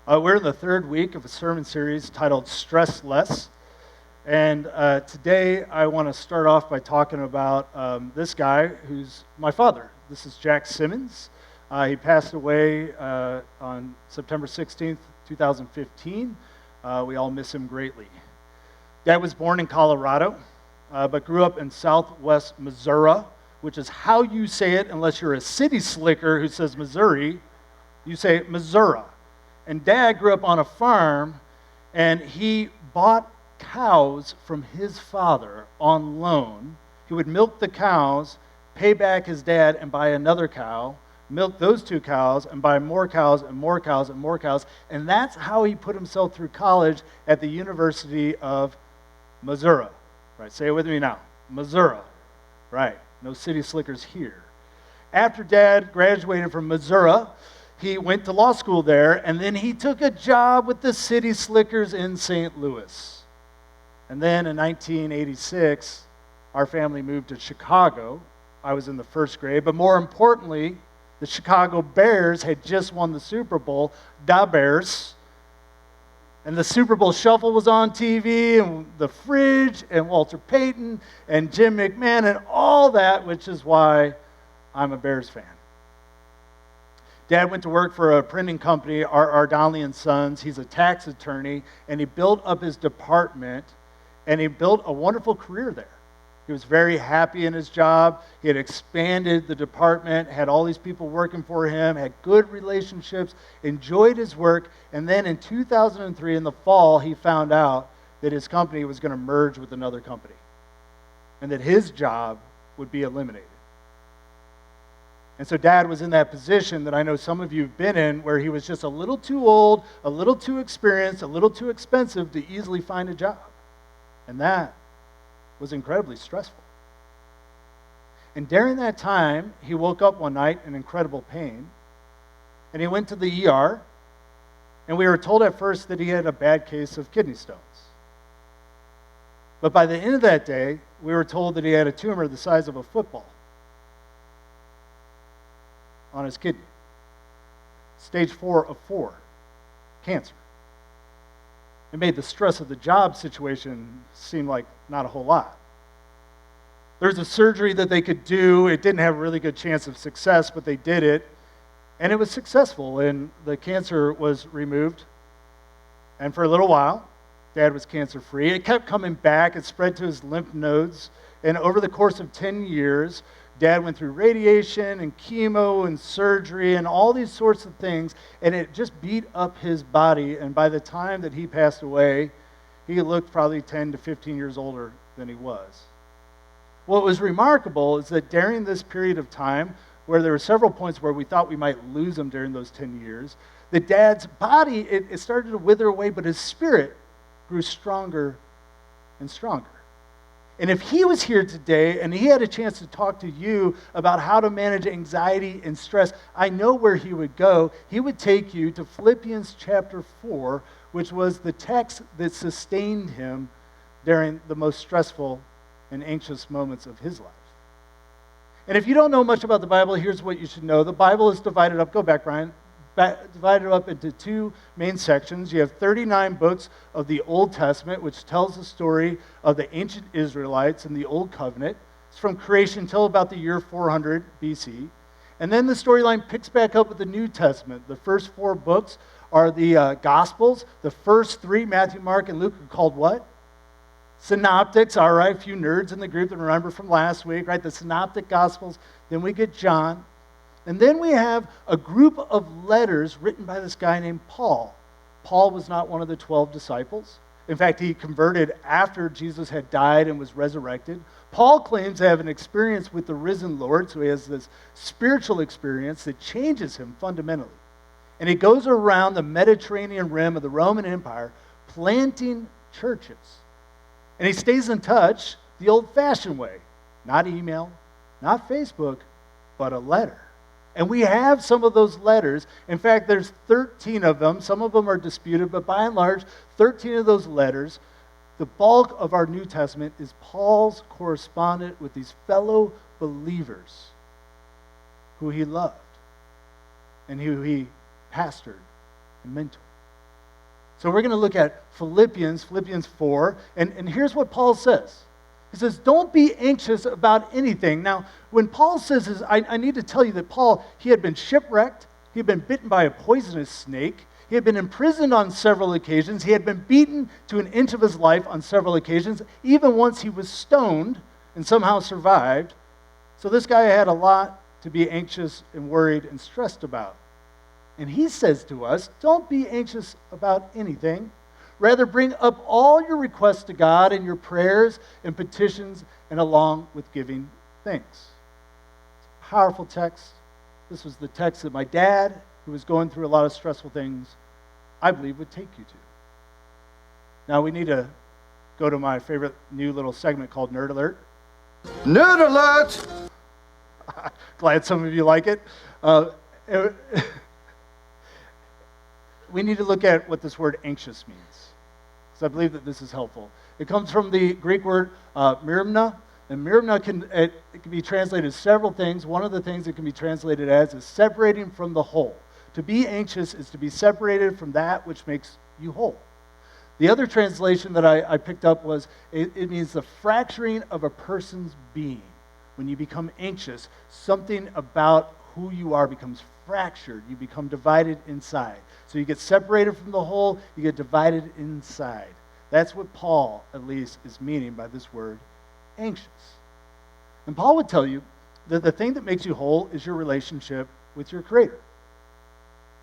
We're in the third week of a sermon series titled Stress Less. And today I want to start off by talking about this guy who's my father. This is Jack Simmons. He passed away on September 16th, 2015. We all miss him greatly. Dad was born in Colorado, but grew up in southwest Missouri, which is how you say it unless you're a city slicker who says Missouri. You say Missouri. And Dad grew up on a farm, and he bought cows from his father on loan. He would milk the cows, pay back his dad, and buy another cow, milk those two cows, and buy more cows and more cows and more cows. And that's how he put himself through college at the University of Missouri. Right, say it with me now. Missouri. Right, no city slickers here. After Dad graduated from Missouri, he went to law school there, and then he took a job with the city slickers in St. Louis. And then in 1986, our family moved to Chicago. I was in the first grade, but more importantly, the Chicago Bears had just won the Super Bowl, da Bears. And the Super Bowl Shuffle was on TV, and the Fridge, and Walter Payton, and Jim McMahon, and all that, which is why I'm a Bears fan. Dad went to work for a printing company, R. Donnelly and Sons. He's a tax attorney, and he built up his department, and he built a wonderful career there. He was very happy in his job. He had expanded the department, had all these people working for him, had good relationships, enjoyed his work, and then in 2003, in the fall, he found out that his company was going to merge with another company, and that his job would be eliminated. And so Dad was in that position that I know some of you have been in, where he was just a little too old, a little too experienced, a little too expensive to easily find a job. And that was incredibly stressful. And during that time, he woke up one night in incredible pain, and he went to the ER, and we were told at first that he had a bad case of kidney stones. But by the end of that day, we were told that he had a tumor the size of a football on his kidney. Stage 4 of 4, cancer. It made the stress of the job situation seem like not a whole lot. There's a surgery that they could do. It didn't have a really good chance of success, but they did it, and it was successful, and the cancer was removed. And for a little while, Dad was cancer-free. It kept coming back. It spread to his lymph nodes, and over the course of 10 years, Dad went through radiation and chemo and surgery and all these sorts of things, and it just beat up his body. And by the time that he passed away, he looked probably 10 to 15 years older than he was. What was remarkable is that during this period of time, where there were several points where we thought we might lose him during those 10 years, that Dad's body, it started to wither away, but his spirit grew stronger and stronger. And if he was here today and he had a chance to talk to you about how to manage anxiety and stress, I know where he would go. He would take you to Philippians chapter 4, which was the text that sustained him during the most stressful and anxious moments of his life. And if you don't know much about the Bible, here's what you should know. The Bible is divided up, go back, Brian, divided up into two main sections. You have 39 books of the Old Testament, which tells the story of the ancient Israelites in the Old Covenant. It's from creation until about the year 400 BC. And then the storyline picks back up with the New Testament. The first 4 books are the Gospels. The first 3, Matthew, Mark, and Luke, are called what? Synoptics. All right, a few nerds in the group that remember from last week, right? The Synoptic Gospels. Then we get John. And then we have a group of letters written by this guy named Paul. Paul was not one of the 12 disciples. In fact, he converted after Jesus had died and was resurrected. Paul claims to have an experience with the risen Lord, so he has this spiritual experience that changes him fundamentally. And he goes around the Mediterranean rim of the Roman Empire planting churches. And he stays in touch the old-fashioned way. Not email, not Facebook, but a letter. And we have some of those letters. In fact, there's 13 of them. Some of them are disputed, but by and large, 13 of those letters. The bulk of our New Testament is Paul's correspondence with these fellow believers who he loved and who he pastored and mentored. So we're going to look at Philippians 4, and here's what Paul says. He says, don't be anxious about anything. Now, when Paul says this, I need to tell you that Paul, he had been shipwrecked, he had been bitten by a poisonous snake, he had been imprisoned on several occasions, he had been beaten to an inch of his life on several occasions, even once he was stoned and somehow survived. So this guy had a lot to be anxious and worried and stressed about. And he says to us, don't be anxious about anything. Rather, bring up all your requests to God in your prayers and petitions, and along with giving thanks. It's a powerful text. This was the text that my dad, who was going through a lot of stressful things, I believe would take you to. Now we need to go to my favorite new little segment called Nerd Alert. Nerd Alert! Glad some of you like it. We need to look at what this word anxious means, because I believe that this is helpful. It comes from the Greek word merimna, and merimna can be translated as several things. One of the things it can be translated as is separating from the whole. To be anxious is to be separated from that which makes you whole. The other translation that I picked up was, it means the fracturing of a person's being. When you become anxious, something about who you are becomes fractured. You become divided inside. So you get separated from the whole, you get divided inside. That's what Paul, at least, is meaning by this word, anxious. And Paul would tell you that the thing that makes you whole is your relationship with your Creator.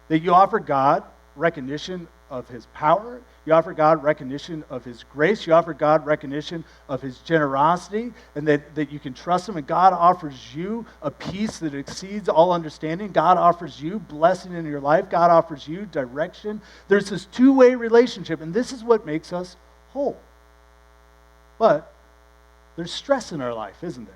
That you offer God recognition of His power, you offer God recognition of His grace, you offer God recognition of His generosity, and that you can trust Him, and God offers you a peace that exceeds all understanding. God offers you blessing in your life. God offers you direction. There's this two-way relationship, and this is what makes us whole. But there's stress in our life, isn't there?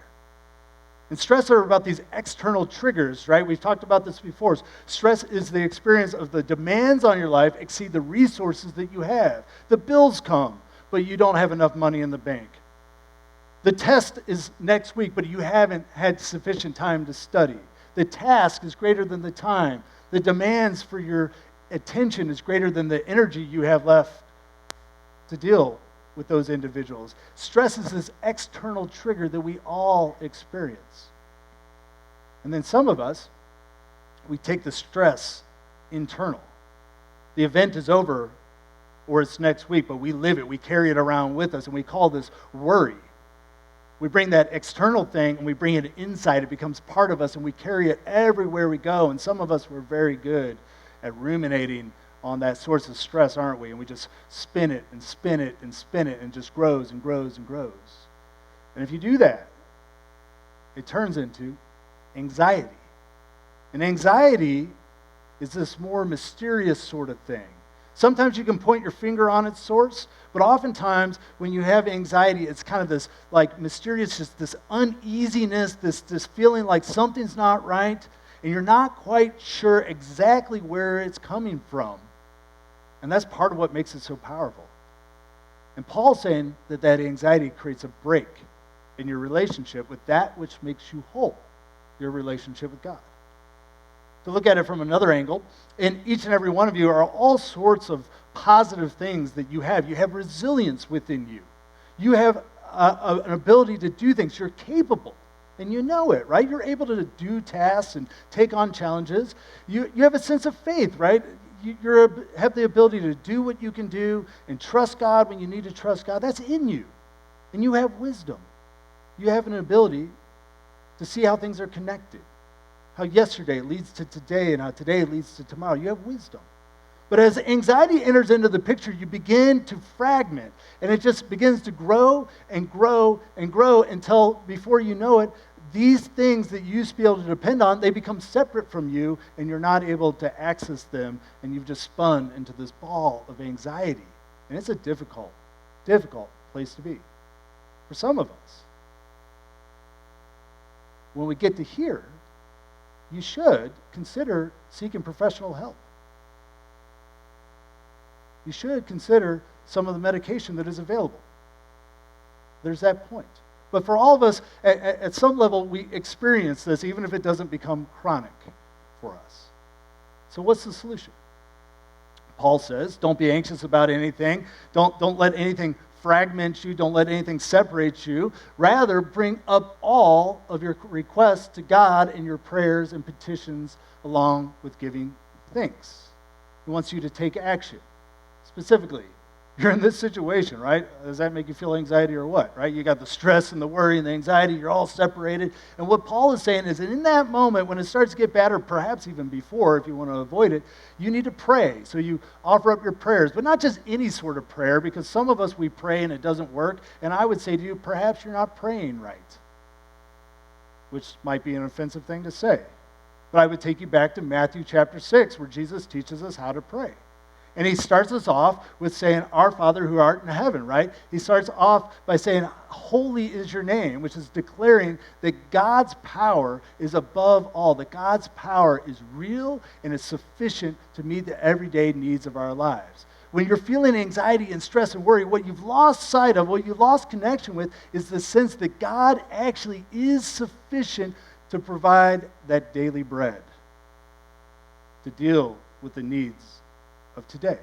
And stress are about these external triggers, right? We've talked about this before. Stress is the experience of the demands on your life exceed the resources that you have. The bills come, but you don't have enough money in the bank. The test is next week, but you haven't had sufficient time to study. The task is greater than the time. The demands for your attention is greater than the energy you have left to deal with those individuals. Stress is this external trigger that we all experience. And then some of us, we take the stress internal. The event is over or it's next week, but we live it. We carry it around with us, and we call this worry. We bring that external thing and we bring it inside. It becomes part of us, and we carry it everywhere we go. And some of us were very good at ruminating on that source of stress, aren't we? And we just spin it and spin it and spin it, and it just grows and grows and grows. And if you do that, it turns into anxiety. And anxiety is this more mysterious sort of thing. Sometimes you can point your finger on its source, but oftentimes when you have anxiety, it's kind of this like mysterious, just this uneasiness, this feeling like something's not right, and you're not quite sure exactly where it's coming from. And that's part of what makes it so powerful. And Paul's saying that anxiety creates a break in your relationship with that which makes you whole, your relationship with God. To look at it from another angle, in each and every one of you are all sorts of positive things that you have. You have resilience within you. You have an ability to do things. You're capable, and you know it, right? You're able to do tasks and take on challenges. You have a sense of faith, right? You have the ability to do what you can do and trust God when you need to trust God. That's in you. And you have wisdom. You have an ability to see how things are connected. How yesterday leads to today and how today leads to tomorrow. You have wisdom. But as anxiety enters into the picture, you begin to fragment. And it just begins to grow and grow and grow until before you know it, these things that you used to be able to depend on, they become separate from you, and you're not able to access them, and you've just spun into this ball of anxiety. And it's a difficult place to be for some of us. When we get to here, you should consider seeking professional help. You should consider some of the medication that is available. There's that point. But for all of us, at some level, we experience this, even if it doesn't become chronic for us. So what's the solution? Paul says, don't be anxious about anything. Don't let anything fragment you. Don't let anything separate you. Rather, bring up all of your requests to God in your prayers and petitions along with giving thanks. He wants you to take action. Specifically, you're in this situation, right? Does that make you feel anxiety or what, right? You got the stress and the worry and the anxiety. You're all separated. And what Paul is saying is that in that moment, when it starts to get bad, or perhaps even before, if you want to avoid it, you need to pray. So you offer up your prayers, but not just any sort of prayer, because some of us, we pray and it doesn't work. And I would say to you, perhaps you're not praying right, which might be an offensive thing to say. But I would take you back to Matthew chapter 6, where Jesus teaches us how to pray. And he starts us off with saying, Our Father who art in heaven, right? He starts off by saying, Holy is your name, which is declaring that God's power is above all, that God's power is real and is sufficient to meet the everyday needs of our lives. When you're feeling anxiety and stress and worry, what you've lost sight of, what you've lost connection with, is the sense that God actually is sufficient to provide that daily bread, to deal with the needs of today.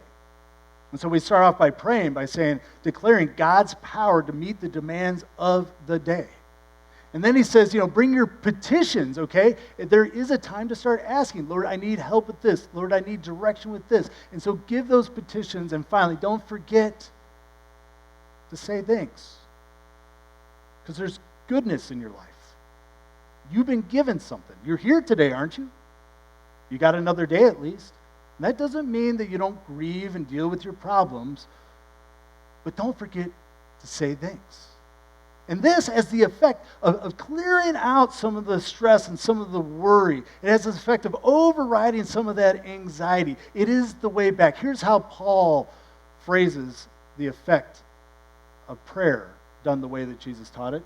And so we start off by praying, by saying, declaring God's power to meet the demands of the day. And then he says, bring your petitions, okay? There is a time to start asking, Lord, I need help with this. Lord, I need direction with this. And so give those petitions. And finally, don't forget to say thanks. Because there's goodness in your life. You've been given something. You're here today, aren't you? You got another day at least. And that doesn't mean that you don't grieve and deal with your problems, but don't forget to say thanks. And this has the effect of clearing out some of the stress and some of the worry. It has the effect of overriding some of that anxiety. It is the way back. Here's how Paul phrases the effect of prayer done the way that Jesus taught it.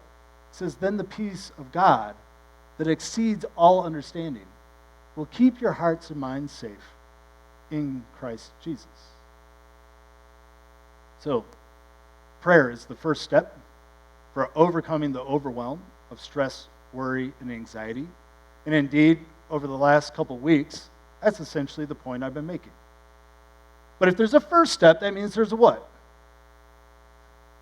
He says, then the peace of God that exceeds all understanding will keep your hearts and minds safe in Christ Jesus. So, prayer is the first step for overcoming the overwhelm of stress, worry, and anxiety. And indeed, over the last couple weeks, that's essentially the point I've been making. But if there's a first step, that means there's a what?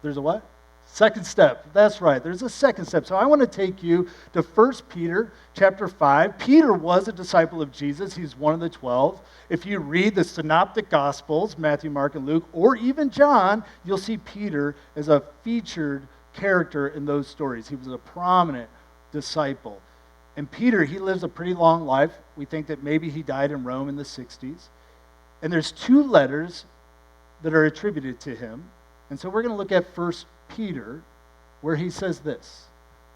There's a what? Second step. That's right. There's a second step. So I want to take you to 1 Peter chapter 5. Peter was a disciple of Jesus. He's one of the 12. If you read the synoptic Gospels, Matthew, Mark, and Luke, or even John, you'll see Peter as a featured character in those stories. He was a prominent disciple. And Peter, he lives a pretty long life. We think that maybe he died in Rome in the 60s. And there's 2 letters that are attributed to him. And so we're going to look at 1 Peter, where he says this: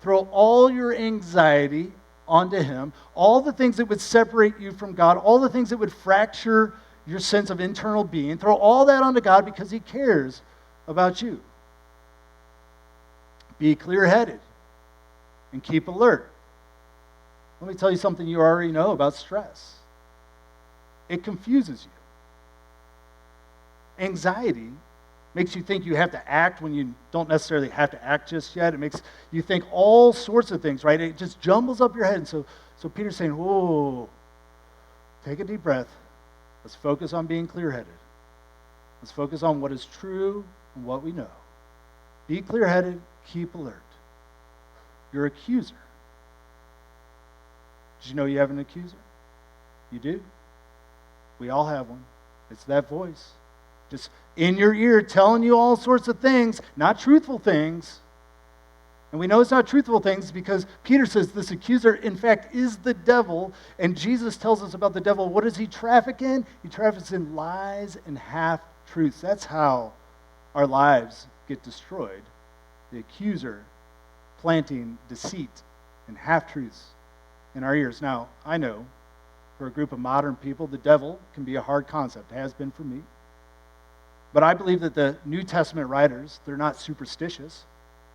throw all your anxiety onto him, all the things that would separate you from God, all the things that would fracture your sense of internal being, throw all that onto God because he cares about you. Be clear-headed and keep alert. Let me tell you something you already know about stress. It confuses you. Anxiety makes you think you have to act when you don't necessarily have to act just yet. It makes you think all sorts of things, right? It just jumbles up your head. And so Peter's saying, whoa, take a deep breath. Let's focus on being clear-headed. Let's focus on what is true and what we know. Be clear-headed, keep alert. Your accuser. Did you know you have an accuser? You do. We all have one. It's that voice. Just in your ear telling you all sorts of things, not truthful things. And we know it's not truthful things because Peter says this accuser, in fact, is the devil. And Jesus tells us about the devil. What does he traffic in? He traffics in lies and half-truths. That's how our lives get destroyed. The accuser planting deceit and half-truths in our ears. Now, I know for a group of modern people, the devil can be a hard concept. It has been for me. But I believe that the New Testament writers, they're not superstitious.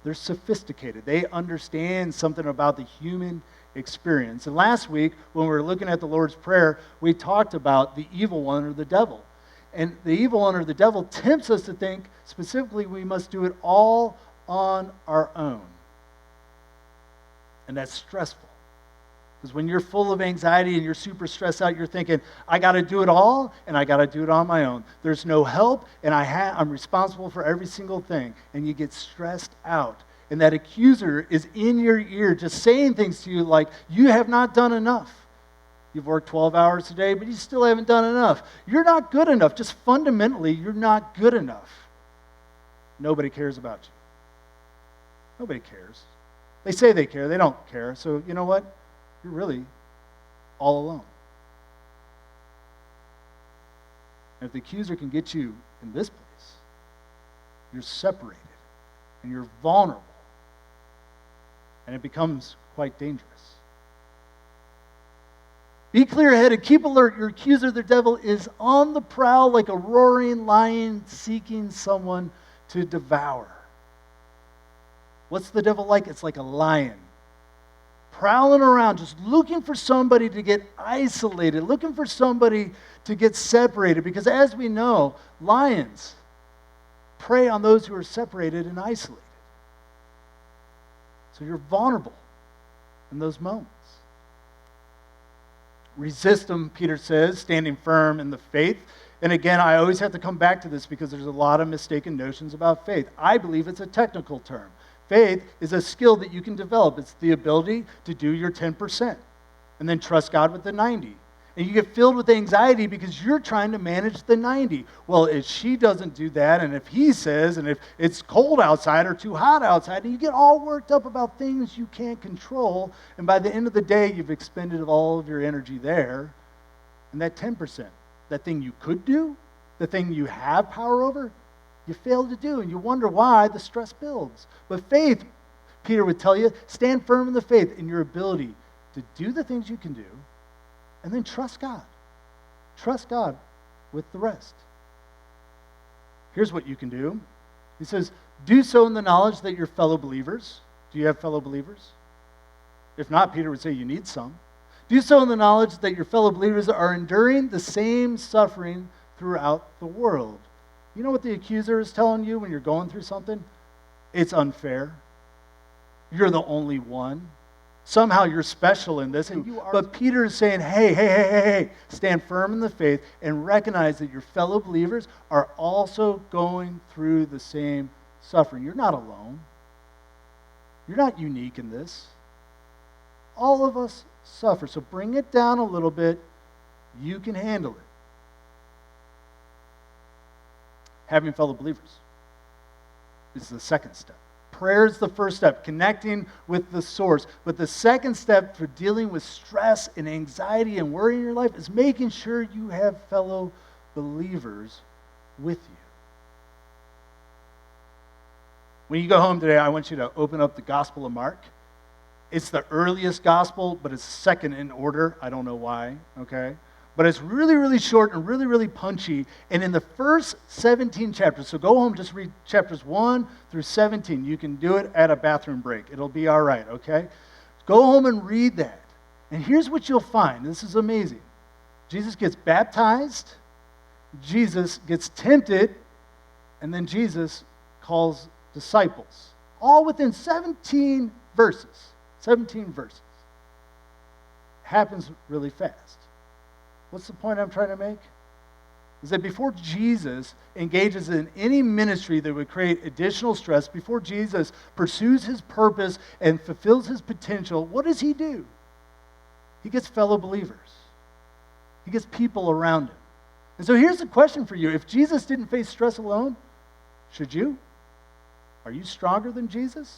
They're sophisticated. They understand something about the human experience. And last week, when we were looking at the Lord's Prayer, we talked about the evil one or the devil. And the evil one or the devil tempts us to think, specifically, we must do it all on our own. And that's stressful. Because when you're full of anxiety and you're super stressed out, you're thinking, I got to do it all, and I got to do it on my own. There's no help, and I'm responsible for every single thing. And you get stressed out. And that accuser is in your ear just saying things to you like, you have not done enough. You've worked 12 hours today, but you still haven't done enough. You're not good enough. Just fundamentally, you're not good enough. Nobody cares about you. Nobody cares. They say they care. They don't care. So you know what? You're really all alone. And if the accuser can get you in this place, you're separated and you're vulnerable. And it becomes quite dangerous. Be clear-headed, keep alert. Your accuser, the devil, is on the prowl like a roaring lion seeking someone to devour. What's the devil like? It's like a lion. Prowling around, just looking for somebody to get isolated, looking for somebody to get separated. Because as we know, lions prey on those who are separated and isolated. So you're vulnerable in those moments. Resist them, Peter says, standing firm in the faith. And again, I always have to come back to this because there's a lot of mistaken notions about faith. I believe it's a technical term. Faith is a skill that you can develop. It's the ability to do your 10% and then trust God with the 90. And you get filled with anxiety because you're trying to manage the 90. Well, if she doesn't do that, and if he says, and if it's cold outside or too hot outside, and you get all worked up about things you can't control, and by the end of the day, you've expended all of your energy there, and that 10%, that thing you could do, the thing you have power over, you fail to do, and you wonder why the stress builds. But faith, Peter would tell you, stand firm in the faith in your ability to do the things you can do, and then trust God. Trust God with the rest. Here's what you can do. He says, do so in the knowledge that your fellow believers, do you have fellow believers? If not, Peter would say you need some. Do so in the knowledge that your fellow believers are enduring the same suffering throughout the world. You know what the accuser is telling you when you're going through something? It's unfair. You're the only one. Somehow you're special in this. And but Peter is saying, hey, stand firm in the faith and recognize that your fellow believers are also going through the same suffering. You're not alone. You're not unique in this. All of us suffer. So bring it down a little bit. You can handle it. Having fellow believers is the second step. Prayer is the first step, connecting with the source. But the second step for dealing with stress and anxiety and worry in your life is making sure you have fellow believers with you. When you go home today, I want you to open up the Gospel of Mark. It's the earliest gospel, but it's second in order. I don't know why, okay? But it's really, really short and really, really punchy. And in the first 17 chapters, so go home, just read chapters 1 through 17. You can do it at a bathroom break. It'll be all right, okay? Go home and read that. And here's what you'll find. This is amazing. Jesus gets baptized, Jesus gets tempted, and then Jesus calls disciples. All within 17 verses. 17 verses. Happens really fast. What's the point I'm trying to make? Is that before Jesus engages in any ministry that would create additional stress, before Jesus pursues his purpose and fulfills his potential, what does he do? He gets fellow believers. He gets people around him. And so here's the question for you. If Jesus didn't face stress alone, should you? Are you stronger than Jesus?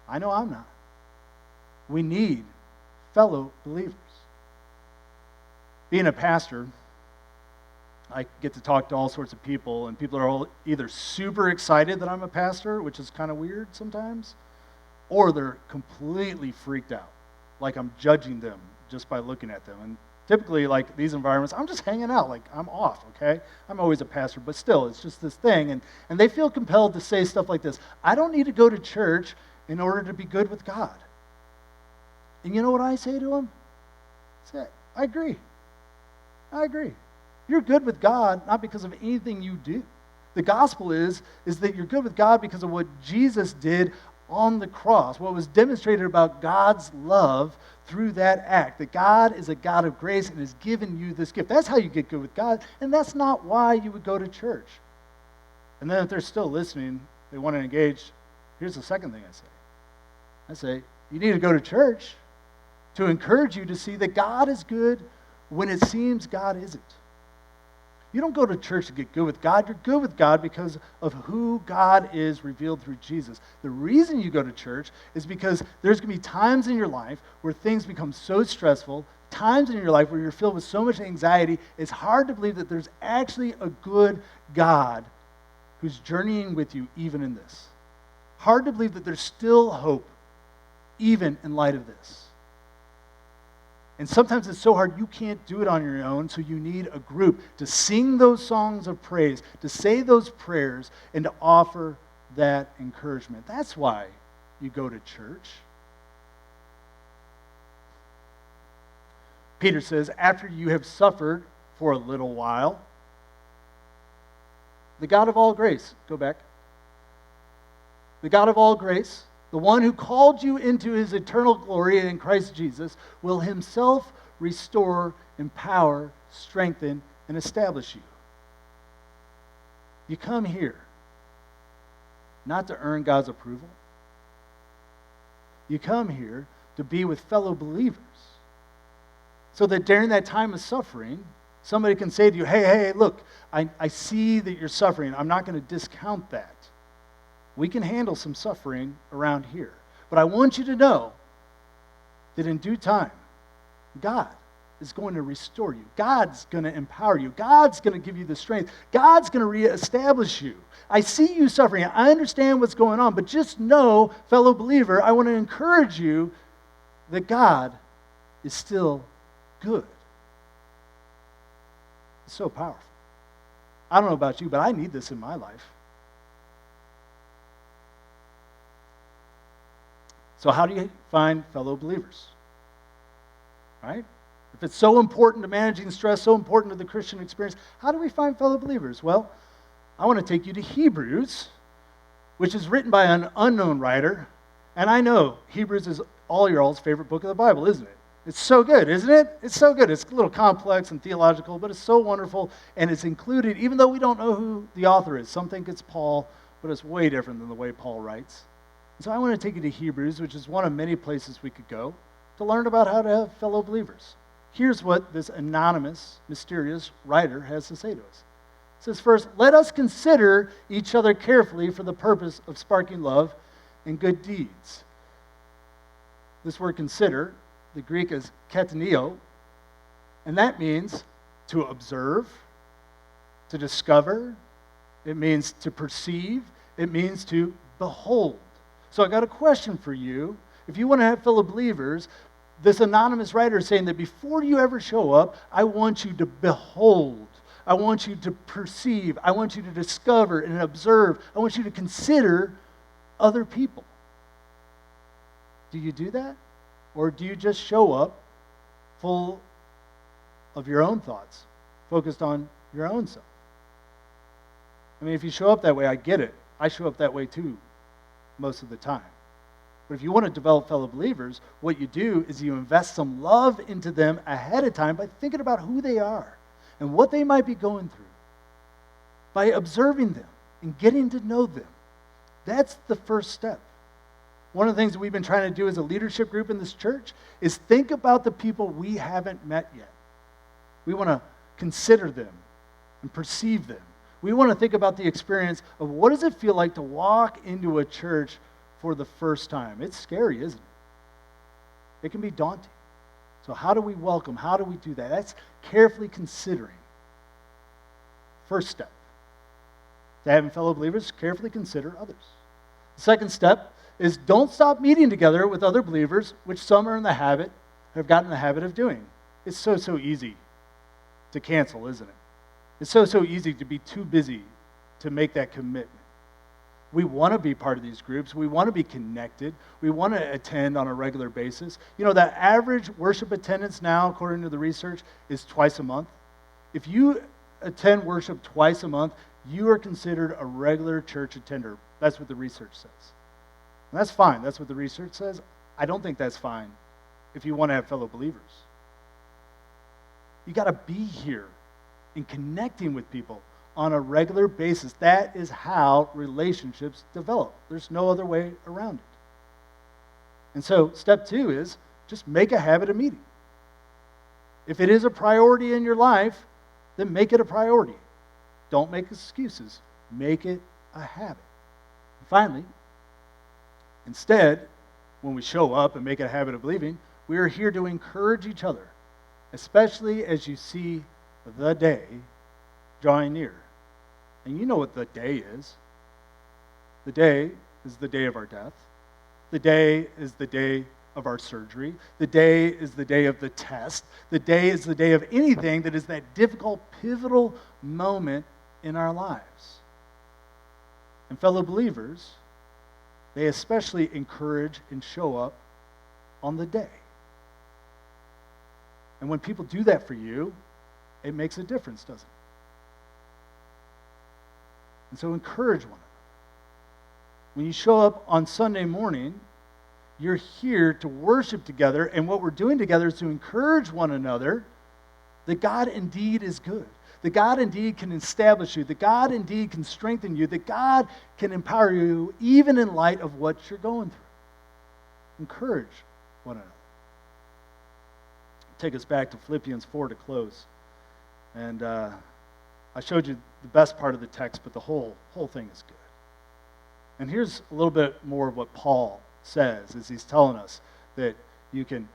I know I'm not. We need fellow believers. Being a pastor, I get to talk to all sorts of people, and people are all either super excited that I'm a pastor, which is kind of weird sometimes, or they're completely freaked out, like I'm judging them just by looking at them. And typically, like these environments, I'm just hanging out, like I'm off, okay? I'm always a pastor, but still, it's just this thing. And they feel compelled to say stuff like this. I don't need to go to church in order to be good with God. And you know what I say to them? I agree. I agree. You're good with God not because of anything you do. The gospel is that you're good with God because of what Jesus did on the cross, what was demonstrated about God's love through that act, that God is a God of grace and has given you this gift. That's how you get good with God, and that's not why you would go to church. And then if they're still listening, they want to engage, here's the second thing I say. I say, you need to go to church to encourage you to see that God is good when it seems God isn't. You don't go to church to get good with God. You're good with God because of who God is revealed through Jesus. The reason you go to church is because there's going to be times in your life where things become so stressful, times in your life where you're filled with so much anxiety, it's hard to believe that there's actually a good God who's journeying with you even in this. Hard to believe that there's still hope even in light of this. And sometimes it's so hard you can't do it on your own, so you need a group to sing those songs of praise, to say those prayers, and to offer that encouragement. That's why you go to church. Peter says, after you have suffered for a little while, the God of all grace, go back. The God of all grace, the one who called you into his eternal glory in Christ Jesus, will himself restore, empower, strengthen, and establish you. You come here not to earn God's approval. You come here to be with fellow believers so that during that time of suffering, somebody can say to you, hey, look, I see that you're suffering. I'm not going to discount that. We can handle some suffering around here. But I want you to know that in due time, God is going to restore you. God's going to empower you. God's going to give you the strength. God's going to reestablish you. I see you suffering. I understand what's going on. But just know, fellow believer, I want to encourage you that God is still good. It's so powerful. I don't know about you, but I need this in my life. So how do you find fellow believers? Right? If it's so important to managing stress, so important to the Christian experience, how do we find fellow believers? Well, I want to take you to Hebrews, which is written by an unknown writer. And I know Hebrews is all your all's favorite book of the Bible, isn't it? It's so good, isn't it? It's so good. It's a little complex and theological, but it's so wonderful. And it's included, even though we don't know who the author is. Some think it's Paul, but it's way different than the way Paul writes. So I want to take you to Hebrews, which is one of many places we could go to learn about how to have fellow believers. Here's what this anonymous, mysterious writer has to say to us. It says, first, let us consider each other carefully for the purpose of sparking love and good deeds. This word consider, the Greek is kataneo, and that means to observe, to discover, it means to perceive, it means to behold. So I got a question for you. If you want to have fellow believers, this anonymous writer is saying that before you ever show up, I want you to behold. I want you to perceive. I want you to discover and observe. I want you to consider other people. Do you do that? Or do you just show up full of your own thoughts, focused on your own self? I mean, if you show up that way, I get it. I show up that way too most of the time. But if you want to develop fellow believers, what you do is you invest some love into them ahead of time by thinking about who they are and what they might be going through, by observing them and getting to know them. That's the first step. One of the things that we've been trying to do as a leadership group in this church is think about the people we haven't met yet. We want to consider them and perceive them. We want to think about the experience of what does it feel like to walk into a church for the first time. It's scary, isn't it? It can be daunting. So how do we welcome? How do we do that? That's carefully considering. First step. To having fellow believers, carefully consider others. The second step is don't stop meeting together with other believers, which some are in the habit, have gotten in the habit of doing. It's so easy to cancel, isn't it? It's so easy to be too busy to make that commitment. We want to be part of these groups. We want to be connected. We want to attend on a regular basis. You know, that average worship attendance now, according to the research, is twice a month. If you attend worship twice a month, you are considered a regular church attender. That's what the research says. And that's fine. That's what the research says. I don't think that's fine if you want to have fellow believers. You got to be here and connecting with people on a regular basis. That is how relationships develop. There's no other way around it. And so step 2 is just make a habit of meeting. If it is a priority in your life, then make it a priority. Don't make excuses. Make it a habit. And finally, instead, when we show up and make it a habit of believing, we are here to encourage each other, especially as you see the day drawing near. And you know what the day is. The day is the day of our death. The day is the day of our surgery. The day is the day of the test. The day is the day of anything that is that difficult, pivotal moment in our lives. And fellow believers, they especially encourage and show up on the day. And when people do that for you, it makes a difference, doesn't it? And so encourage one another. When you show up on Sunday morning, you're here to worship together, and what we're doing together is to encourage one another that God indeed is good, that God indeed can establish you, that God indeed can strengthen you, that God can empower you even in light of what you're going through. Encourage one another. Take us back to Philippians 4 to close. And I showed you the best part of the text, but the whole thing is good. And here's a little bit more of what Paul says as he's telling us that you can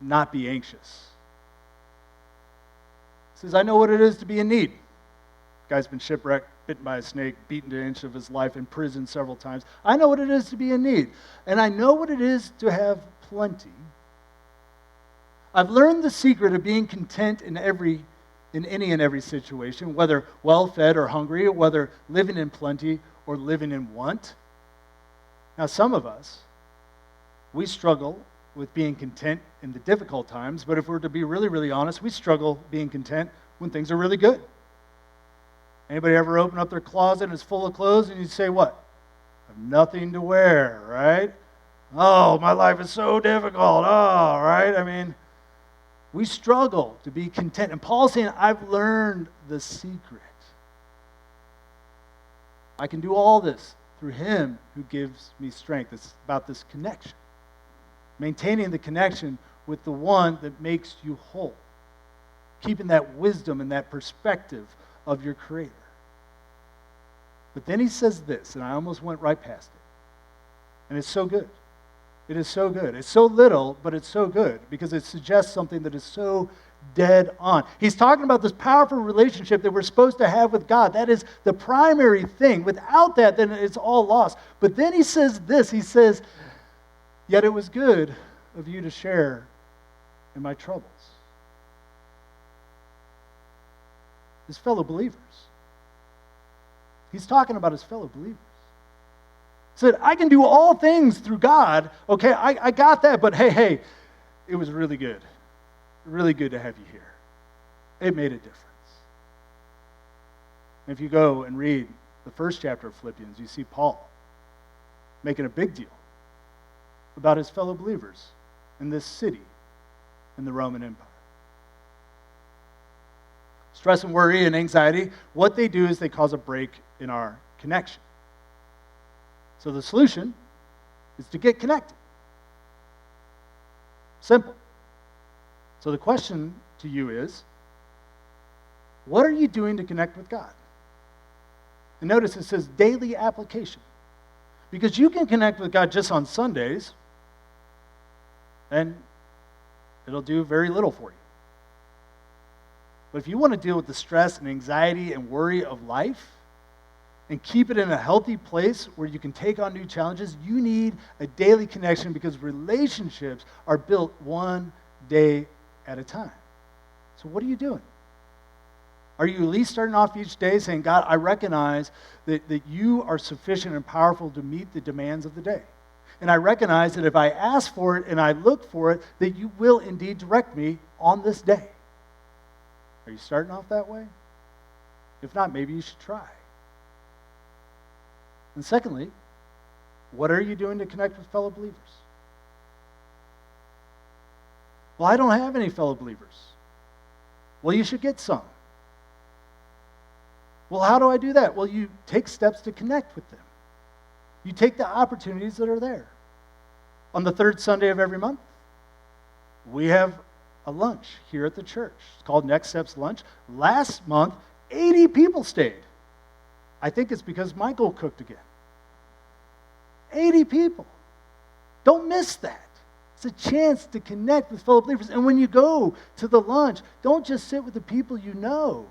not be anxious. He says, I know what it is to be in need. Guy's been shipwrecked, bitten by a snake, beaten to an inch of his life, in prison several times. I know what it is to be in need. And I know what it is to have plenty. I've learned the secret of being content in any and every situation, whether well-fed or hungry, whether living in plenty or living in want. Now, some of us, we struggle with being content in the difficult times, but if we're to be really, really honest, we struggle being content when things are really good. Anybody ever open up their closet and it's full of clothes and you say what? I have nothing to wear, right? Oh, my life is so difficult. Oh, right? I mean, we struggle to be content. And Paul's saying, I've learned the secret. I can do all this through him who gives me strength. It's about this connection. Maintaining the connection with the one that makes you whole. Keeping that wisdom and that perspective of your Creator. But then he says this, and I almost went right past it. And it's so good. It is so good. It's so little, but it's so good because it suggests something that is so dead on. He's talking about this powerful relationship that we're supposed to have with God. That is the primary thing. Without that, then it's all lost. But then he says this. He says, yet it was good of you to share in my troubles. His fellow believers. He's talking about his fellow believers. Said, I can do all things through God. Okay, I got that, but hey, it was really good. Really good to have you here. It made a difference. And if you go and read the first chapter of Philippians, you see Paul making a big deal about his fellow believers in this city in the Roman Empire. Stress and worry and anxiety, what they do is they cause a break in our connection. So the solution is to get connected. Simple. So the question to you is, what are you doing to connect with God? And notice it says daily application. Because you can connect with God just on Sundays, and it'll do very little for you. But if you want to deal with the stress and anxiety and worry of life, and keep it in a healthy place where you can take on new challenges, you need a daily connection because relationships are built one day at a time. So what are you doing? Are you at least starting off each day saying, God, I recognize that you are sufficient and powerful to meet the demands of the day. And I recognize that if I ask for it and I look for it, that you will indeed direct me on this day. Are you starting off that way? If not, maybe you should try. And secondly, What are you doing to connect with fellow believers? Well, I don't have any fellow believers. Well, you should get some. Well, how do I do that? Well, you take steps to connect with them. You take the opportunities that are there. On the third Sunday of every month, we have a lunch here at the church. It's called Next Steps Lunch. Last month, 80 people stayed. I think it's because Michael cooked again. 80 people. Don't miss that. It's a chance to connect with fellow believers. And when you go to the lunch, don't just sit with the people you know.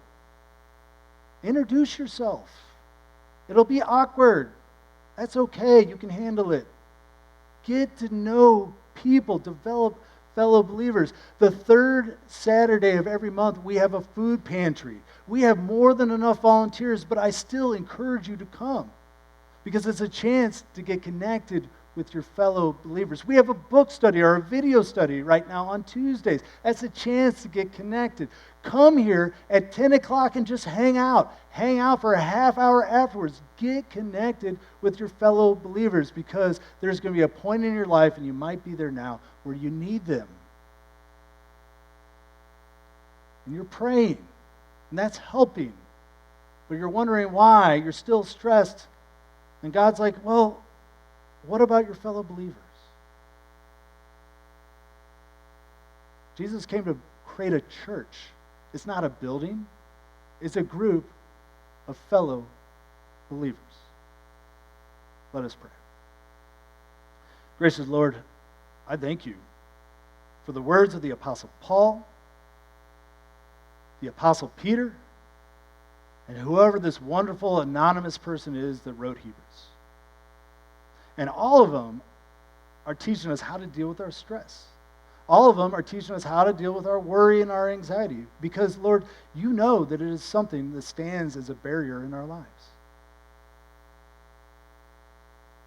Introduce yourself. It'll be awkward. That's okay. You can handle it. Get to know people. Develop fellow believers. The third Saturday of every month, we have a food pantry. We have more than enough volunteers, but I still encourage you to come because it's a chance to get connected with your fellow believers. We have a book study or a video study right now on Tuesdays. That's a chance to get connected. Come here at 10 o'clock and just hang out. Hang out for a half hour afterwards. Get connected with your fellow believers because there's going to be a point in your life, and you might be there now, where you need them. And you're praying, and that's helping. But you're wondering why. You're still stressed. And God's like, well, what about your fellow believers? Jesus came to create a church. It's not a building. It's a group of fellow believers. Let us pray. Gracious Lord, I thank you for the words of the Apostle Paul, the Apostle Peter, and whoever this wonderful anonymous person is that wrote Hebrews. And all of them are teaching us how to deal with our stress. All of them are teaching us how to deal with our worry and our anxiety. Because, Lord, you know that it is something that stands as a barrier in our lives.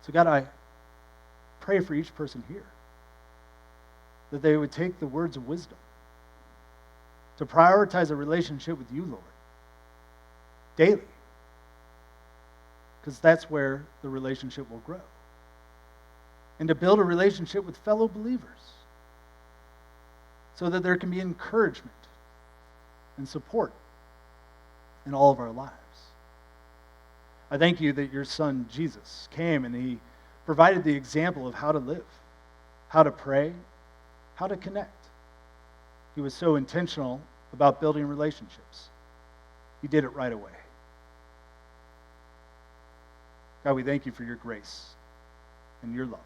So, God, I pray for each person here that they would take the words of wisdom to prioritize a relationship with you, Lord, daily. Because that's where the relationship will grow. And to build a relationship with fellow believers so that there can be encouragement and support in all of our lives. I thank you that your son Jesus came and he provided the example of how to live, how to pray, how to connect. He was so intentional about building relationships. He did it right away. God, we thank you for your grace and your love.